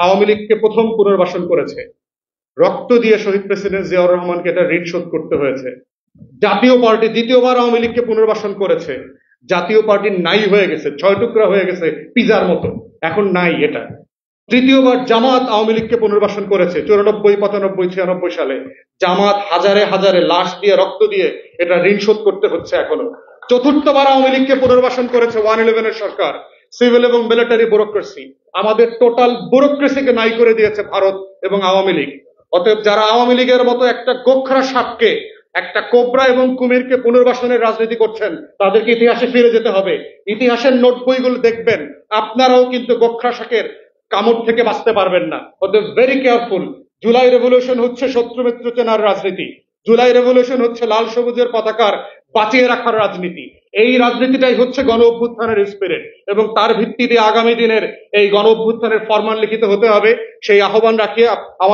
আওয়ামী লীগকে প্রথম পুনর্বাসন করেছে, রক্ত দিয়ে শহীদ প্রেসিডেন্ট জিয়াউর রহমানকে এটা ঋণ শোধ করতে হয়েছে। জাতীয় পার্টি দ্বিতীয়বার আওয়ামী লীগকে পুনর্বাসন করেছে, জাতীয় পার্টি নাই হয়ে গেছে, 6 টুকরা হয়ে গেছে পিজার মতো, এখন নাই এটা। তৃতীয়বার জামাত আওয়ামী লীগকে পুনর্বাসন করেছে 94, 95, 96 সালে। জামাত হাজারে হাজারে লাশ দিয়ে রক্ত দিয়ে এটা ঋণ শোধ করতে হচ্ছে এখনো। চতুর্থবার আওয়ামী লীগকে পুনর্বাসন করেছে 111 সরকার, সিভিল এবং মিলিটারি ব্যুরোক্রেসি। আমাদের টোটাল ব্যুরোক্রেসিকে নাই করে দিয়েছে ভারত এবং আওয়ামী লীগ। অতএব যারা আওয়ামী লীগের মতো একটা গোখরা সাপকে, একটা কোবরা এবং কুমিরকে পুনর্বাসনের রাজনীতি করছেন, তাদেরকে ইতিহাসে ফিরে যেতে হবে। ইতিহাসের নোট বইগুলো দেখবেন, আপনারাও কিন্তু গোখরা শাকের কামড় থেকে বাঁচতে পারবেন না। অতএব ভেরি কেয়ারফুল। জুলাই রেভলিউশন হচ্ছে শত্রু মিত্র চেনার রাজনীতি। জুলাই রেভলিউশন হচ্ছে লাল সবুজের পতাকার বাঁচিয়ে রাখার রাজনীতি। এই রাজনীতিটাই হচ্ছে গণ অভ্যুত্থানের স্পিরিট, এবং তার ভিত্তিতে আগামী দিনের এই গণ অভ্যুত্থানের ফরমান লিখিত হতে হবে। সেই আহ্বান রাখিয়ে আমার